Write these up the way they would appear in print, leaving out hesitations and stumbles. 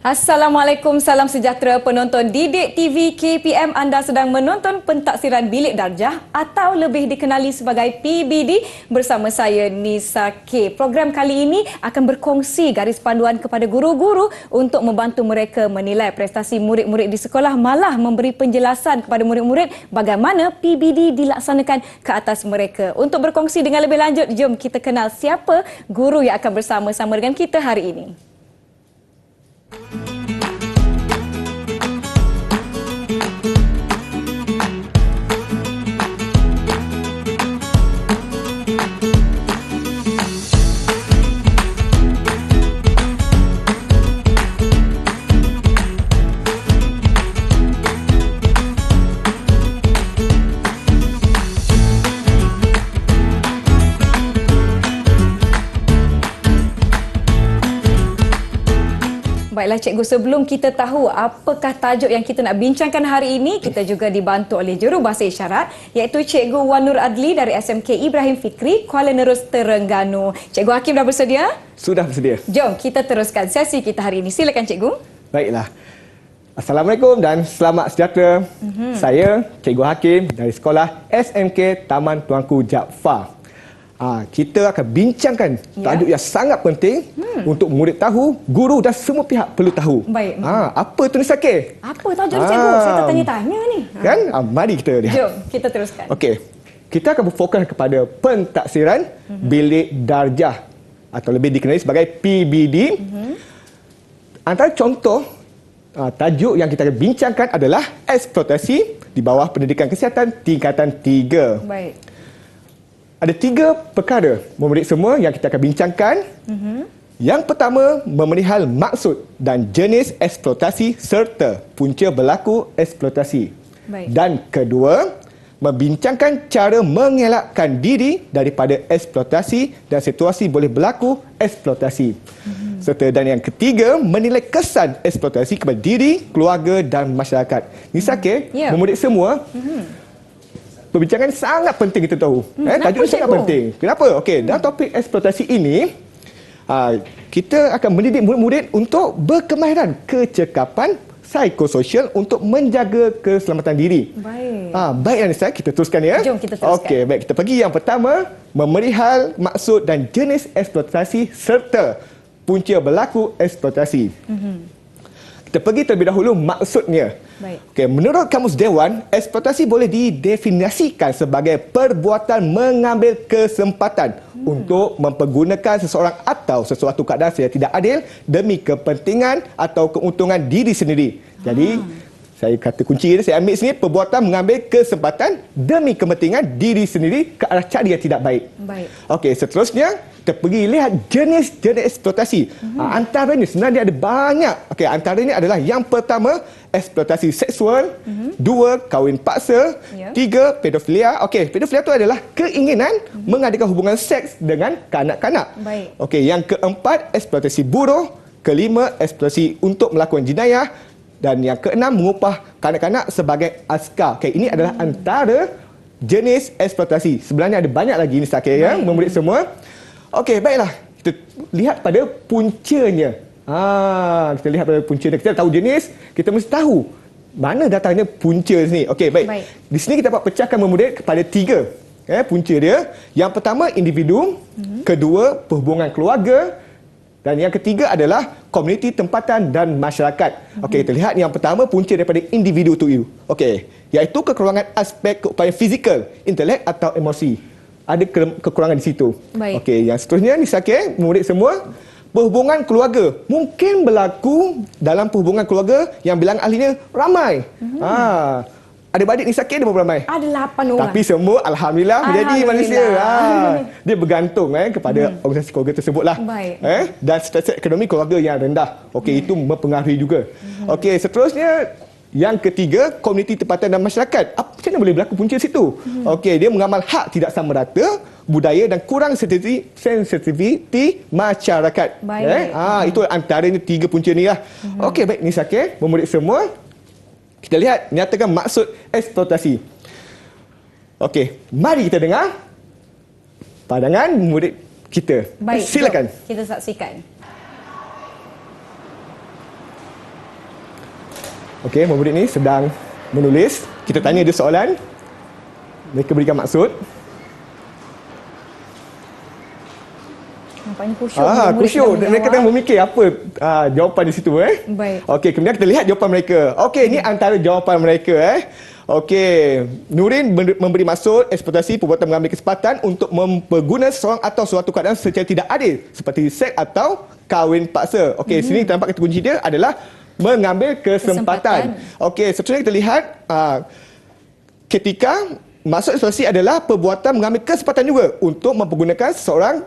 Assalamualaikum, salam sejahtera penonton Didik TV KPM. Anda sedang menonton pentaksiran Bilik Darjah atau lebih dikenali sebagai PBD bersama saya Nisa K. Program kali ini akan berkongsi garis panduan kepada guru-guru untuk membantu mereka menilai prestasi murid-murid di sekolah, malah memberi penjelasan kepada murid-murid bagaimana PBD dilaksanakan ke atas mereka. Untuk berkongsi dengan lebih lanjut, jom kita kenal siapa guru yang akan bersama-sama dengan kita hari ini. Baiklah cikgu, sebelum kita tahu apakah tajuk yang kita nak bincangkan hari ini, kita juga dibantu oleh jurubahasa isyarat iaitu Cikgu Wan Nur Adli dari SMK Ibrahim Fikri, Kuala Nerus, Terengganu. Cikgu Hakim dah bersedia? Sudah bersedia. Jom kita teruskan sesi kita hari ini. Silakan cikgu. Baiklah. Assalamualaikum dan selamat sejahtera. Saya Cikgu Hakim dari sekolah SMK Taman Tuanku Jaafar. Kita akan bincangkan tajuk yang sangat penting untuk murid tahu, guru dan semua pihak perlu tahu. Baik. Apa tu Nisa K? Apa tajuk cikgu? Saya tertanya-tanya ni. Kan? Mari kita lihat. Jom kita teruskan. Okey. Kita akan berfokus kepada pentaksiran Bilik Darjah atau lebih dikenali sebagai PBD. Antara contoh tajuk yang kita akan bincangkan adalah eksploitasi di bawah pendidikan kesihatan tingkatan 3. Baik. Ada 3 perkara murid semua yang kita akan bincangkan. Yang pertama, memerihal maksud dan jenis eksploitasi serta punca berlaku eksploitasi. Baik. Dan kedua, membincangkan cara mengelakkan diri daripada eksploitasi dan situasi boleh berlaku eksploitasi. Serta dan yang ketiga, menilai kesan eksploitasi kepada diri, keluarga dan masyarakat. Nisa K, murid semua, perbincangan sangat penting kita tahu. Tajuk ini sangat penting. Kenapa? Okey, dalam topik eksploitasi ini, kita akan mendidik murid-murid untuk berkemahiran kecekapan psikososial untuk menjaga keselamatan diri. Baik. Baiklah Nisa, kita teruskan ya. Jom kita teruskan. Okey, baik, kita pergi yang pertama, memerihal maksud dan jenis eksploitasi serta punca berlaku eksploitasi. Kita pergi terlebih dahulu maksudnya. Baik. Okey, menurut Kamus Dewan, eksploitasi boleh didefinisikan sebagai perbuatan mengambil kesempatan untuk mempergunakan seseorang atau sesuatu keadaan yang tidak adil demi kepentingan atau keuntungan diri sendiri. Jadi, saya kata kunci ini, saya ambil sini, perbuatan mengambil kesempatan demi kepentingan diri sendiri ke arah cara yang tidak baik. Baik. Okey, seterusnya kita pergi lihat jenis-jenis eksploitasi. Antaranya sebenarnya ada banyak. Okey, antaranya adalah yang pertama, eksploitasi seksual, dua, kahwin paksa, tiga, pedofilia. Okey, pedofilia itu adalah keinginan mengadakan hubungan seks dengan kanak-kanak. Baik. Okey, yang keempat, eksploitasi buruh, kelima, eksploitasi untuk melakukan jenayah, dan yang keenam, mengupah kanak-kanak sebagai askar. Okey, ini adalah antara jenis eksploitasi. Sebenarnya ada banyak lagi Nisa K, ya, murid semua. Okey, baiklah. Kita lihat pada puncanya. Kita lihat pada puncanya. Kita tahu jenis, kita mesti tahu mana datangnya punca sini. Okey, baik. Di sini kita dapat pecahkan murid kepada 3 punca dia. Yang pertama, individu. Kedua, perhubungan keluarga. Dan yang ketiga adalah komuniti tempatan dan masyarakat. Okey, kita lihat yang pertama, punca daripada individu itu. Okey, iaitu kekurangan aspek keupayaan fizikal, intelek atau emosi. Ada kekurangan di situ. Okey, yang seterusnya Nisa K, murid semua, perhubungan keluarga. Mungkin berlaku dalam perhubungan keluarga yang bilangan ahlinya ramai. Adik-beradik Nisa K ada berapa ramai? Ada 8 orang. Tapi semua Alhamdulillah menjadi manusia. Dia bergantung kepada organisasi keluarga tersebutlah. Dan status ekonomi keluarga yang rendah. Okey, itu mempengaruhi juga. Okey, seterusnya yang ketiga, komuniti tempatan dan masyarakat. Macam mana boleh berlaku punca situ? Okey, dia mengamal hak tidak sama rata, budaya dan kurang sensitiviti masyarakat. Itu antaranya 3 punca ni lah. Okey, baik Nisa K, murid semua, kita lihat nyatakan maksud eksploitasi. Okey, mari kita dengar pandangan murid kita. Baik, silakan. Kita saksikan. Okey, murid ni sedang menulis. Kita tanya dia soalan. Mereka berikan maksud. Nampaknya khusyuk. murid-murid Khusyuk. sedang Mereka tengah menjawab. memikir apa jawapan di situ. Baik. Okey, kemudian kita lihat jawapan mereka. Okey, ini antara jawapan mereka. Okey, Nurin memberi maksud eksploitasi perbuatan mengambil kesempatan untuk memperguna seseorang atau suatu keadaan secara tidak adil seperti seks atau kahwin paksa. Okey, sini kita nampak kata kunci dia adalah mengambil kesempatan. Okey, seterusnya kita lihat ketika maksud eksploitasi adalah perbuatan mengambil kesempatan juga untuk mempergunakan seseorang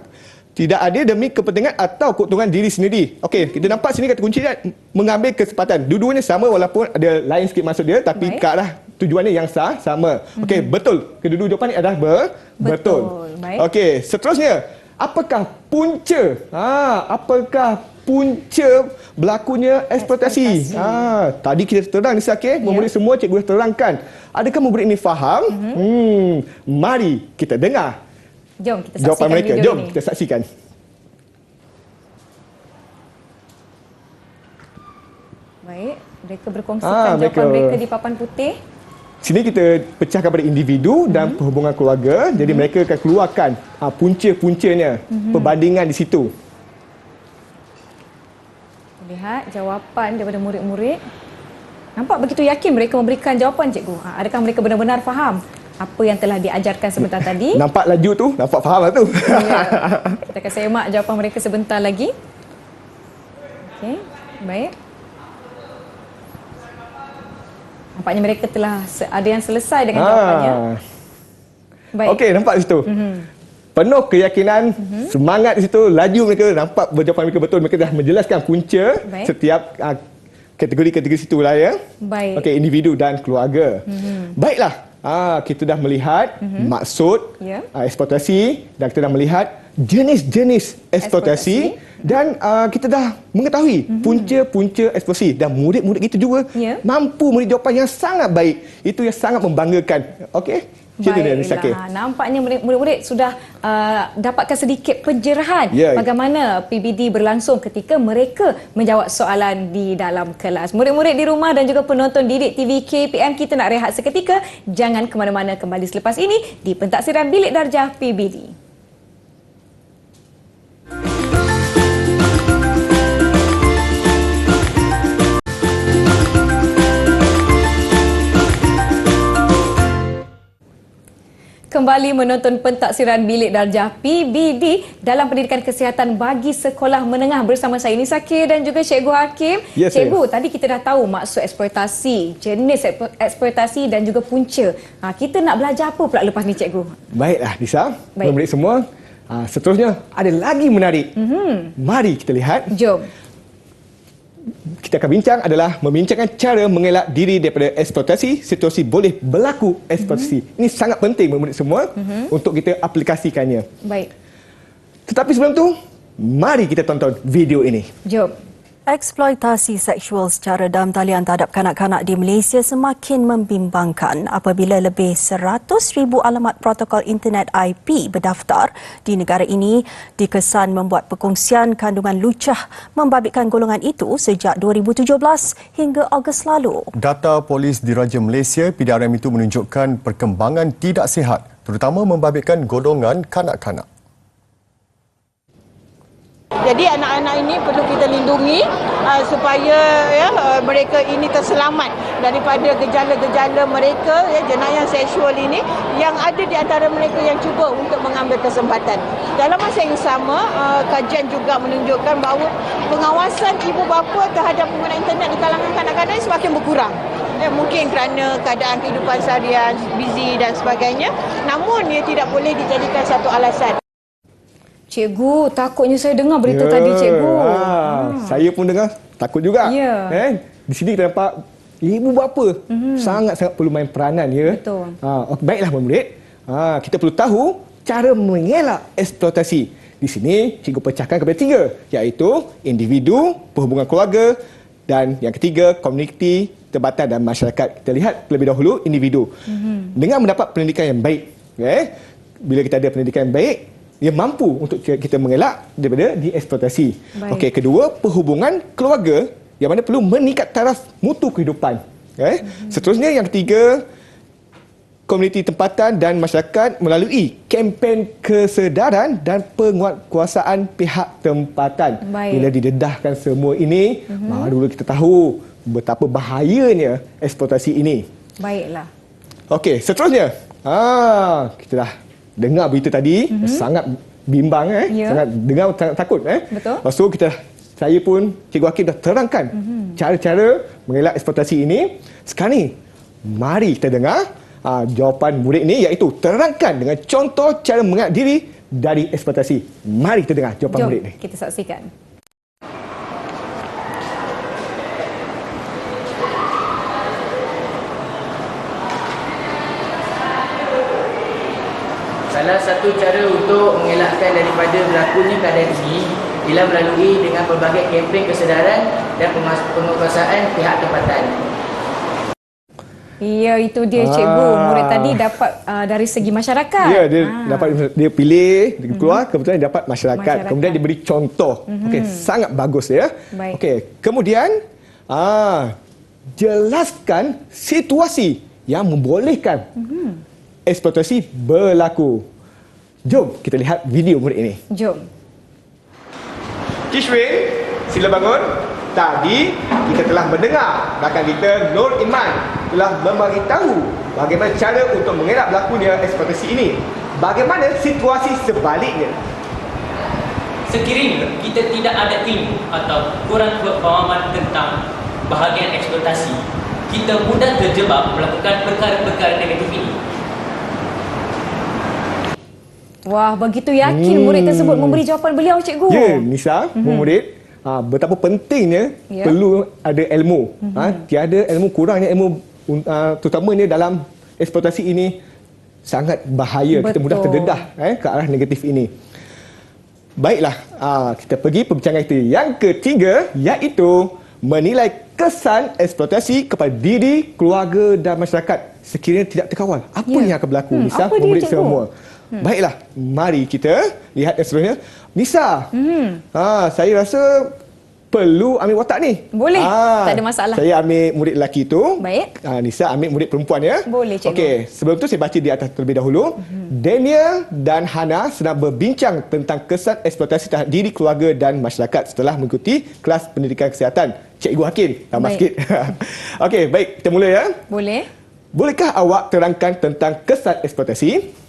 tidak adil demi kepentingan atau keuntungan diri sendiri. Okey, kita nampak sini kata kunci dia mengambil kesempatan. Dua-duanya sama walaupun ada lain sikit maksud dia tapi ke arah tujuannya yang sama. Okey, betul. Kedua-dua jawapan ni adalah betul. Baik. Okey, seterusnya, apakah punca? Apakah punca berlakunya eksploitasi? Tadi kita terang ni Syakir, murid semua cikgu dah terangkan. Adakah murid ini faham? Mari kita dengar Jom kita saksikan jawapan mereka. video Jom ini. kita saksikan. Baik, mereka berkongsikan jawapan mereka di papan putih. Sini kita pecahkan pada individu dan perhubungan keluarga. Jadi mereka akan keluarkan punca-puncanya, perbandingan di situ. Lihat jawapan daripada murid-murid. Nampak begitu yakin mereka memberikan jawapan, cikgu. Adakah mereka benar-benar faham apa yang telah diajarkan sebentar tadi? Nampak laju tu, nampak faham lah tu. Ya. Kita akan semak jawapan mereka sebentar lagi. Okey, baik. Nampaknya mereka telah ada yang selesai dengan jawapannya. Baik. Okey, nampak di situ. Penuh keyakinan, semangat di situ, laju mereka, nampak jawapan mereka betul. Mereka dah menjelaskan punca setiap kategori-kategori situ lah ya. Baik. Okey, individu dan keluarga. Baiklah, kita dah melihat maksud eksploitasi dan kita dah melihat jenis-jenis eksploitasi dan kita dah mengetahui punca-punca eksploitasi dan murid-murid kita juga mampu memberi jawapan yang sangat baik. Itu yang sangat membanggakan. Okey? Baiklah, nampaknya murid-murid sudah dapatkan sedikit pencerahan bagaimana PBD berlangsung ketika mereka menjawab soalan di dalam kelas. Murid-murid di rumah dan juga penonton Didik TV KPM, kita nak rehat seketika. Jangan ke mana-mana, kembali selepas ini di Pentaksiran Bilik Darjah PBD. Kembali menonton Pentaksiran Bilik Darjah PBD dalam pendidikan kesihatan bagi sekolah menengah bersama saya Nisa K dan juga Cikgu Hakim. Cikgu, tadi kita dah tahu maksud eksploitasi, jenis eksploitasi dan juga punca. Kita nak belajar apa pula lepas ni, Cikgu? Baiklah Nisa, murid semua. Seterusnya ada lagi menarik. Mari kita lihat. Jom. Kita akan bincang adalah membincangkan cara mengelak diri daripada eksploitasi situasi boleh berlaku eksploitasi. Ini sangat penting murid semua untuk kita aplikasikannya. Baik. Tetapi sebelum tu, mari kita tonton video ini. Jom. Eksploitasi seksual secara dalam talian terhadap kanak-kanak di Malaysia semakin membimbangkan apabila lebih 100,000 alamat protokol internet IP berdaftar di negara ini dikesan membuat perkongsian kandungan lucah membabitkan golongan itu sejak 2017 hingga Ogos lalu. Data Polis Diraja Malaysia PDRM itu menunjukkan perkembangan tidak sihat terutama membabitkan golongan kanak-kanak. Jadi anak-anak ini perlu kita lindungi supaya mereka ini terselamat daripada gejala-gejala mereka jenayah seksual ini yang ada di antara mereka yang cuba untuk mengambil kesempatan. Dalam masa yang sama, kajian juga menunjukkan bahawa pengawasan ibu bapa terhadap pengguna internet di kalangan kanak-kanak semakin berkurang. Mungkin kerana keadaan kehidupan seharian, busy dan sebagainya. Namun ia tidak boleh dijadikan satu alasan. Cikgu, takutnya saya dengar berita tadi, Cikgu. Saya pun dengar, takut juga. Di sini kita nampak ibu bapa sangat-sangat perlu main peranan. Betul. Baiklah murid, kita perlu tahu cara mengelak eksploitasi. Di sini cikgu pecahkan kepada 3, iaitu individu, perhubungan keluarga dan yang ketiga komuniti, tempatan dan masyarakat. Kita lihat terlebih dahulu individu. Dengan mendapat pendidikan yang baik, bila kita ada pendidikan yang baik, ia mampu untuk kita mengelak daripada dieksploitasi. Okey, kedua, perhubungan keluarga yang mana perlu meningkat taraf mutu kehidupan. Seterusnya yang ketiga, komuniti tempatan dan masyarakat melalui kempen kesedaran dan penguatkuasaan pihak tempatan. Baik. Bila didedahkan semua ini, baru kita tahu betapa bahayanya eksploitasi ini. Baiklah. Okey, seterusnya. Kita dah dengar berita tadi, sangat bimbang, Ya. sangat dengar sangat takut. Betul. Lepas tu saya pun, Cikgu Hakim dah terangkan cara-cara mengelak eksploitasi ini. Sekarang ni, mari kita dengar jawapan murid ini, iaitu terangkan dengan contoh cara mengelak diri dari eksploitasi. Mari kita dengar jawapan Jom murid ini. kita saksikan. Salah satu cara untuk mengelakkan daripada berlakunya keadaan ini ialah melalui dengan pelbagai kempen kesedaran dan penguatkuasaan pihak tempatan. Ya, itu dia cikgu. Murid tadi dapat dari segi masyarakat. Ya, dia pilih, dia keluar, kebetulan dia dapat masyarakat. Kemudian dia beri contoh. Okey, sangat bagus ya. Baik. Okey, kemudian jelaskan situasi yang membolehkan eksploitasi berlaku. Jom kita lihat video murid ini. Jom. Kishwin, sila bangun. Tadi kita telah mendengar rakan kita Nur Iman telah memberitahu bagaimana cara untuk mengelak berlakunya eksploitasi ini. Bagaimana situasi sebaliknya? Sekiranya kita tidak ada ilmu atau kurang pemahaman tentang bahagian eksploitasi, kita mudah terjebak melakukan perkara-perkara negatif ini. Wah, begitu yakin murid tersebut memberi jawapan beliau, cikgu. Ya, Nisa, murid, betapa pentingnya perlu ada ilmu. Tiada ilmu, kurangnya ilmu, terutamanya dalam eksploitasi ini sangat bahaya. Betul. Kita mudah terdedah ke arah negatif ini. Baiklah, kita pergi perbincangan kita yang ketiga, iaitu menilai kesan eksploitasi kepada diri, keluarga dan masyarakat sekiranya tidak terkawal. Apa yang akan berlaku, Nisa, Apa dia, murid cikgu? semua? Baiklah, mari kita lihat yang seterusnya. Nisa, saya rasa perlu ambil watak ni. Boleh, tak ada masalah. Saya ambil murid lelaki tu. Baik. Nisa ambil murid perempuan ya. Boleh, cikgu. Okey, sebelum tu saya baca di atas terlebih dahulu. Daniel dan Hana sedang berbincang tentang kesan eksploitasi terhadap diri, keluarga dan masyarakat setelah mengikuti kelas pendidikan kesihatan. Cikgu Hakim, tambah Baik. sikit. Okey, baik, kita mula ya. Boleh. Bolehkah awak terangkan tentang kesan eksploitasi?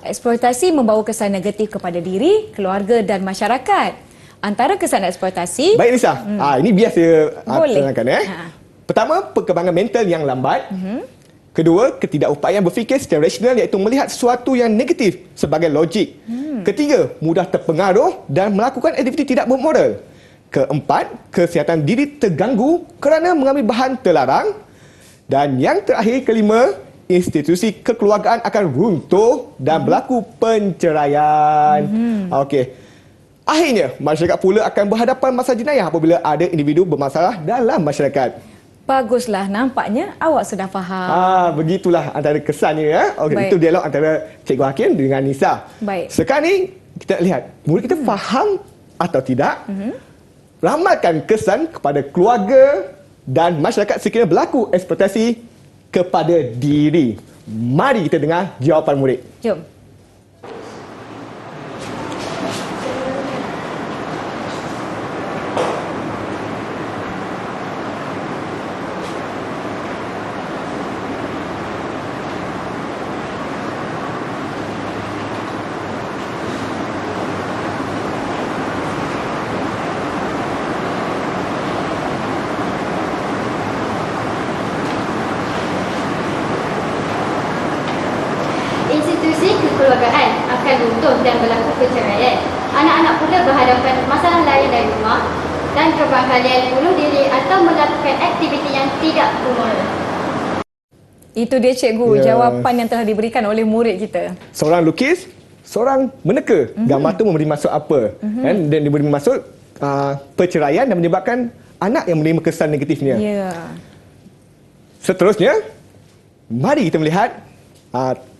Eksploitasi membawa kesan negatif kepada diri, keluarga dan masyarakat. Antara kesan eksploitasi... Baik Nisa, ini biar saya Boleh. terangkan. Pertama, perkembangan mental yang lambat. Kedua, ketidakupayaan berfikir secara rasional iaitu melihat sesuatu yang negatif sebagai logik. Ketiga, mudah terpengaruh dan melakukan aktiviti tidak bermoral. Keempat, kesihatan diri terganggu kerana mengambil bahan terlarang. Dan yang terakhir, kelima, institusi kekeluargaan akan runtuh dan berlaku penceraian. Okey. Akhirnya, masyarakat pula akan berhadapan masalah jenayah apabila ada individu bermasalah dalam masyarakat. Baguslah, nampaknya awak sudah faham. Begitulah antara kesannya ya. Okey, Baik. itu dialog antara Cikgu Hakim dengan Nisa. Baik. Sekarang ni kita lihat murid kita faham atau tidak. Ramalkan kesan kepada keluarga dan masyarakat sekiranya berlaku eksploitasi kepada diri. Mari kita dengar jawapan murid. Jom. Institusi kekeluargaan akan runtuh dan berlaku perceraian. Anak-anak pula berhadapan masalah lain dari rumah dan kebarangkalian bunuh diri atau melakukan aktiviti yang tidak bermoral. Itu dia cikgu, Ya. jawapan yang telah diberikan oleh murid kita. Seorang lukis, seorang meneka. Gambar tu memberi maksud apa? Dan diberi maksud perceraian dan menyebabkan anak yang menerima kesan negatifnya. Ya. Seterusnya, mari kita melihat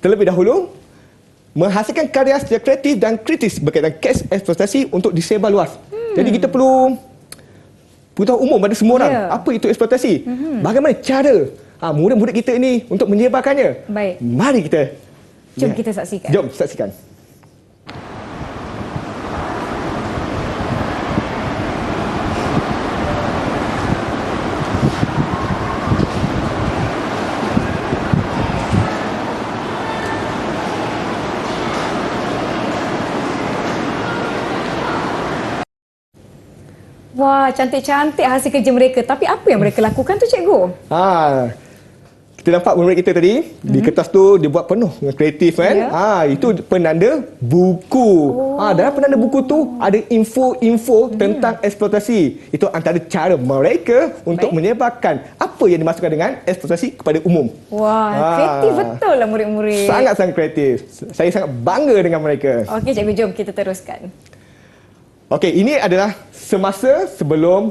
terlebih dahulu menghasilkan karya secara kreatif dan kritis berkaitan kes eksploitasi untuk disebar luas. Jadi kita perlu pengetahuan umum pada semua orang. Ya. Apa itu eksploitasi? Bagaimana cara murid-murid kita ini untuk menyebarkannya? Baik. Mari kita Jom lihat. kita saksikan. Jom saksikan. Wah, cantik-cantik hasil kerja mereka. Tapi apa yang mereka lakukan tu, cikgu? Kita nampak murid kita tadi di kertas tu dia buat penuh dengan kreatif kan. Ya. Itu penanda buku. Dalam penanda buku tu ada info-info tentang eksploitasi. Itu antara cara mereka untuk menyebarkan apa yang dimaksudkan dengan eksploitasi kepada umum. Wah, kreatif betul lah murid-murid. Sangat-sangat kreatif. Saya sangat bangga dengan mereka. Okey, cikgu, jom kita teruskan. Okey, ini adalah semasa sebelum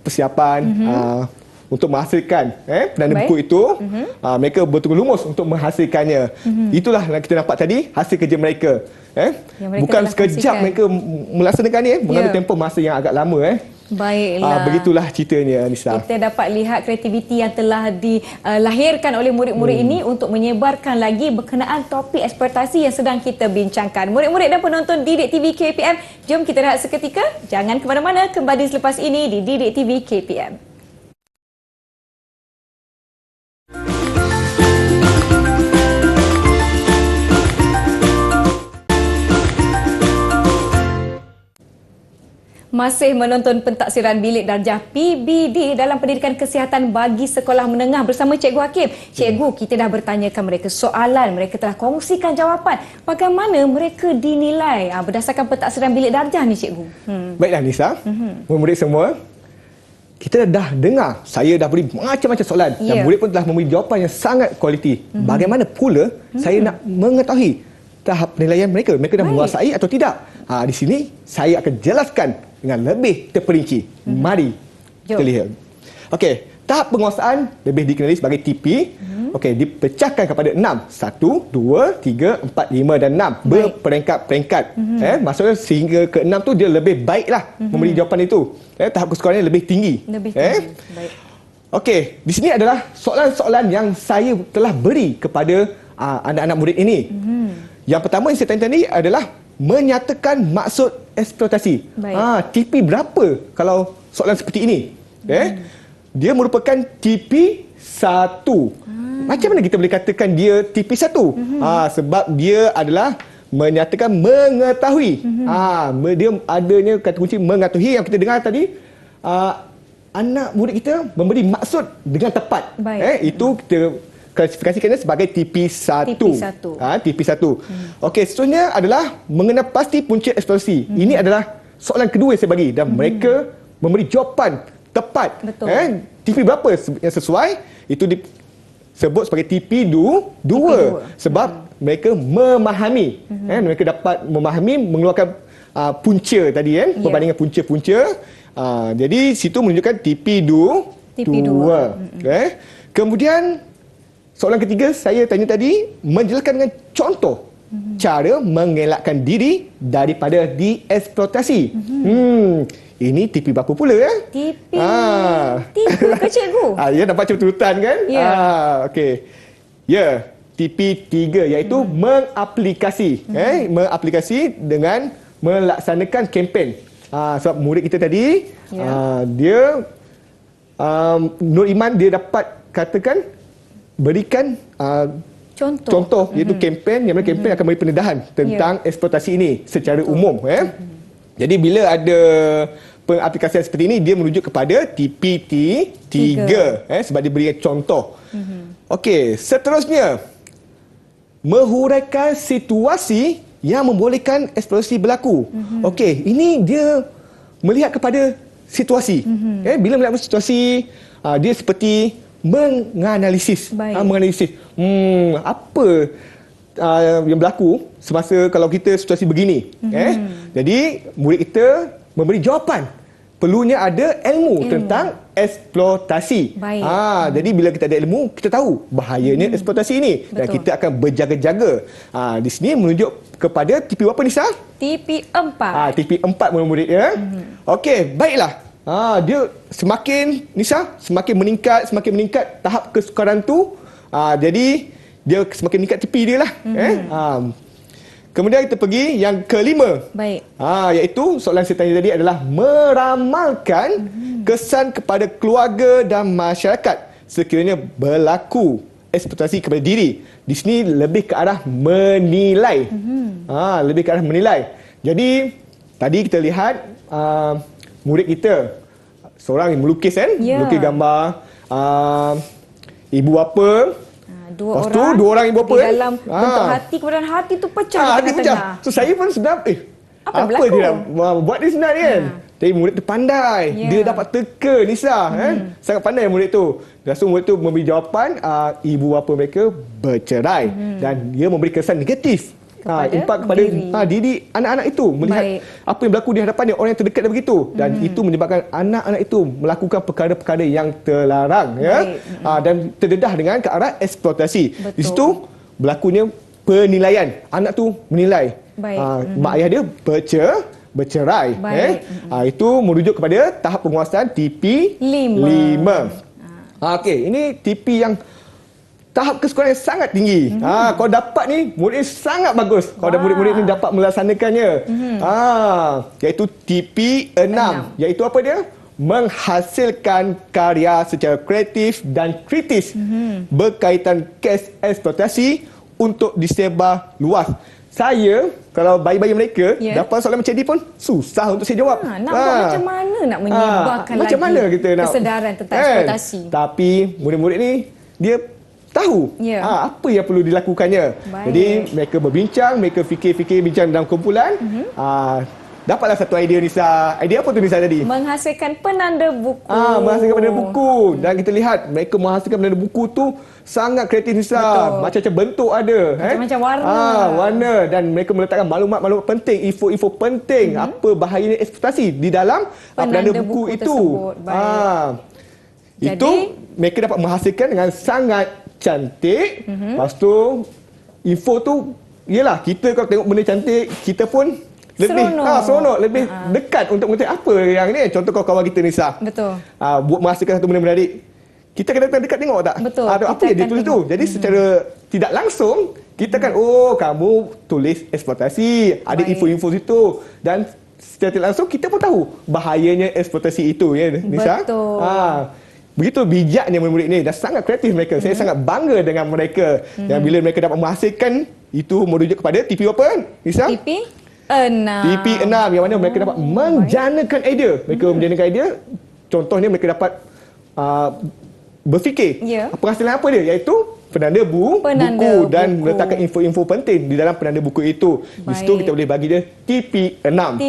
persiapan untuk menghasilkan penanda Baik. buku itu. Mereka betul-betul lumus untuk menghasilkannya. Itulah yang kita nampak tadi hasil kerja mereka. Yang mereka Bukan telah sekejap kongsikan. mereka melaksanakan ni, mengambil Ya. tempoh masa yang agak lama. Baiklah. Begitulah ceritanya, Nisa. Kita dapat lihat kreativiti yang telah dilahirkan oleh murid-murid ini untuk menyebarkan lagi berkenaan topik eksploitasi yang sedang kita bincangkan. Murid-murid dan penonton Didik TV KPM, jom kita rehat seketika. Jangan ke mana-mana, kembali selepas ini di Didik TV KPM. Masih menonton pentaksiran bilik darjah PBD dalam pendidikan kesihatan bagi sekolah menengah bersama Cikgu Hakim. Cikgu, kita dah bertanyakan mereka soalan, mereka telah kongsikan jawapan. Bagaimana mereka dinilai berdasarkan pentaksiran bilik darjah ni, Cikgu? Baiklah Nisa, murid semua, kita dah dengar, saya dah beri macam-macam soalan dan Ya. murid pun telah memberi jawapan yang sangat kualiti. Bagaimana pula saya nak mengetahui tahap penilaian mereka? Mereka dah menguasai atau tidak? Di sini saya akan jelaskan dengan lebih terperinci. Mari kita lihat. Okey, tahap penguasaan lebih dikenali sebagai TP. Okey, dipecahkan kepada 6. 1, 2, 3, 4, 5 dan 6. Berperingkat-peringkat. Maksudnya sehingga ke 6 tu dia lebih baiklah memberi jawapan itu. Tahap kesukarannya lebih tinggi. Lebih tinggi. Baik. Okey, di sini adalah soalan-soalan yang saya telah beri kepada anak-anak murid ini. Yang pertama yang saya tanya tadi adalah menyatakan maksud eksploitasi. Baik. TP berapa kalau soalan seperti ini? Dia merupakan TP1. Macam mana kita boleh katakan dia TP1? Sebab dia adalah menyatakan mengetahui. Dia adanya kata kunci mengetahui yang kita dengar tadi. Anak murid kita memberi maksud dengan tepat. Baik. Itu kita klasifikasikannya sebagai TP1. TP1. Okey, seterusnya adalah mengenal pasti punca eksploitasi. Ini adalah soalan kedua yang saya bagi dan mereka memberi jawapan tepat. Betul. TP berapa yang sesuai? Itu disebut sebagai TP2 sebab mereka memahami. Mereka dapat memahami, mengeluarkan punca tadi perbandingan punca-punca. Jadi situ menunjukkan TP2. Kemudian soalan ketiga saya tanya tadi menjelaskan dengan contoh cara mengelakkan diri daripada dieksploitasi. Ini TP berapa pula TP 3 ke, Cikgu? Ya, dapat macam turutan kan? Ya. Okey. Ya, TP 3 iaitu mengaplikasi. Mengaplikasi dengan melaksanakan kempen. Sebab murid kita tadi dia Nur Iman dia dapat katakan berikan contoh iaitu kempen yang mana kempen akan beri pendedahan tentang eksploitasi ini secara umum. Jadi bila ada pengaplikasian seperti ini dia merujuk kepada TPT 3 sebab dia berikan contoh. Okey, seterusnya menghuraikan situasi yang membolehkan eksploitasi berlaku. Okey, ini dia melihat kepada situasi. Bila melihat situasi dia seperti menganalisis. Menganalisis apa yang berlaku semasa kalau kita situasi begini. Jadi murid kita memberi jawapan. Perlunya ada ilmu tentang eksploitasi. Jadi bila kita ada ilmu, kita tahu bahayanya eksploitasi ini. Dan kita akan berjaga-jaga. Di sini menunjuk kepada TP berapa, Nisa? TP 4. TP 4 murid-murid ya. Okey, baiklah. dia semakin meningkat tahap kesukaran tu. Jadi dia semakin meningkat tepi dia lah. Kemudian kita pergi yang kelima. Baik. Iaitu soalan saya tanya tadi adalah meramalkan kesan kepada keluarga dan masyarakat sekiranya berlaku eksploitasi kepada diri. Di sini lebih ke arah menilai. Lebih ke arah menilai. Jadi tadi kita lihat murid kita seorang yang melukis melukis gambar ibu bapa. Dua orang ibu bapa di dalam bentuk hati, kemudian hati tu pecah. Hati pecah. So saya pun sedap apa dia buat ni sebenarnya kan. Tapi murid tu pandai. Dia dapat teka Nisa. Sangat pandai murid tu. Lepas tu murid tu memberi jawapan ibu bapa mereka bercerai. Dan dia memberi kesan negatif impak kepada diri anak-anak itu, melihat apa yang berlaku di hadapannya, orang yang terdekat dan begitu, dan itu menyebabkan anak-anak itu melakukan perkara-perkara yang terlarang dan terdedah dengan ke arah eksploitasi. Di situ berlakunya penilaian. Anak tu menilai mak ayah dia bercerai. Itu merujuk kepada tahap penguasaan TP5. Okey, ini TP yang tahap kesukaran yang sangat tinggi. Kalau dapat ni, murid ni sangat bagus. Kalau murid-murid ni dapat melaksanakannya. Iaitu TP6. Iaitu apa dia? Menghasilkan karya secara kreatif dan kritis berkaitan kes eksploitasi untuk disebar luas. Saya, kalau bayi-bayi mereka dapat soalan macam ni pun susah untuk saya jawab. Nak buat macam mana nak menyebarkan macam lagi mana kita nak kesedaran tentang eksploitasi. Tapi murid-murid ni, dia tahu apa yang perlu dilakukannya. Jadi mereka berbincang, mereka fikir-fikir, bincang dalam kumpulan. Dapatlah satu idea Nisa. Idea apa tu Nisa tadi? Menghasilkan penanda buku. Menghasilkan penanda buku. Dan kita lihat mereka menghasilkan penanda buku tu sangat kreatif Nisa. Macam-macam bentuk ada. Macam-macam warna. Warna. Dan mereka meletakkan maklumat-maklumat penting, info-info penting. Apa bahayanya eksploitasi di dalam penanda buku itu. Itu mereka dapat menghasilkan dengan sangat cantik. Lepas tu info tu, yelah, kita kalau tengok benda cantik, kita pun lebih seronok, lebih dekat untuk mengetahui apa yang ni. Contoh kawan-kawan kita Nisa. Betul. Buat menghasilkan satu benda menarik. Kita kena datang dekat tengok tak? Betul. Apa yang dia tulis tu. Jadi secara tidak langsung kita kan, kamu tulis eksploitasi, ada info-info situ, dan secara tidak langsung kita pun tahu bahayanya eksploitasi itu ya Nisa. Betul. Begitu bijaknya murid-murid ni dan sangat kreatif mereka. Saya sangat bangga dengan mereka. Yang bila mereka dapat menghasilkan itu merujuk kepada TP apa Nisa? TP6 yang mana mereka dapat menjanakan idea. Mereka menjanakan idea. Contohnya mereka dapat berfikir penghasilan apa dia, iaitu penanda buku dan meletakkan info-info penting di dalam penanda buku itu. Di situ kita boleh bagi dia TP6.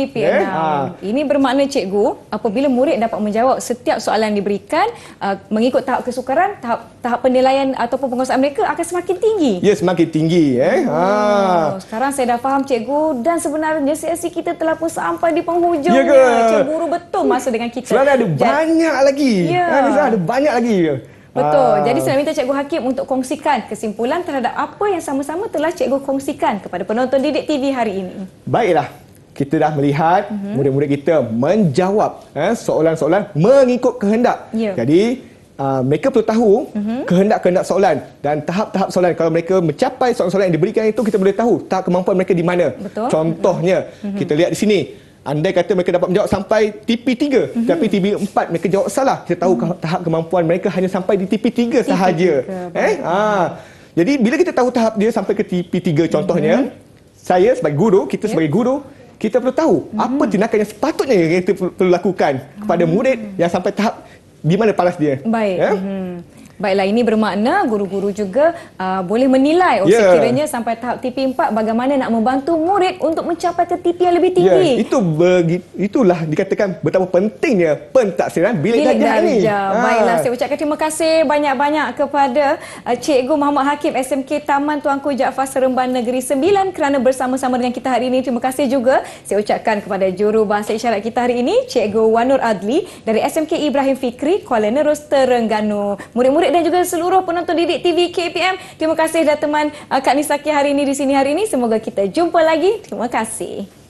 Ini bermakna cikgu, apabila murid dapat menjawab setiap soalan yang diberikan mengikut tahap kesukaran, tahap penilaian ataupun penguasaan mereka akan semakin tinggi. Ya, semakin tinggi. Sekarang saya dah faham cikgu, dan sebenarnya sesi kita telah pun sampai di penghujungnya. Cemburu betul masa dengan kita. Sebenarnya ada banyak lagi. Ada banyak lagi. Betul. Jadi saya minta Cikgu Hakim untuk kongsikan kesimpulan terhadap apa yang sama-sama telah Cikgu kongsikan kepada penonton Didik TV hari ini. Baiklah. Kita dah melihat murid-murid kita menjawab soalan-soalan mengikut kehendak. Jadi mereka perlu tahu kehendak-kehendak soalan dan tahap-tahap soalan. Kalau mereka mencapai soalan-soalan yang diberikan itu, kita boleh tahu tahap kemampuan mereka di mana. Betul. Contohnya, kita lihat di sini. Andai kata mereka dapat menjawab sampai TP3, tapi TP4 mereka jawab salah, kita tahu tahap kemampuan mereka hanya sampai di TP3 sahaja. Jadi bila kita tahu tahap dia sampai ke TP3 contohnya, saya sebagai guru, kita sebagai guru, kita perlu tahu apa tindakan yang sepatutnya yang kita perlu lakukan kepada murid yang sampai tahap di mana paras dia. Baik. Baiklah, ini bermakna guru-guru juga boleh menilai sekiranya sampai tahap TP4 bagaimana nak membantu murid untuk mencapai ke TP yang lebih tinggi. Itulah dikatakan betapa pentingnya pentaksiran bilik darjah ini. Baiklah, saya ucapkan terima kasih banyak-banyak kepada Cikgu Muhammad Hakim SMK Taman Tuanku Jaafar Seremban Negeri 9 kerana bersama-sama dengan kita hari ini. Terima kasih juga saya ucapkan kepada juru bahasa isyarat kita hari ini, Cikgu Wanur Adli dari SMK Ibrahim Fikri, Kuala Nerus, Terengganu. Murid-murid dan juga seluruh penonton Didik TV KPM, terima kasih dah teman Kak Nisaki hari ini di sini hari ini. Semoga kita jumpa lagi. Terima kasih.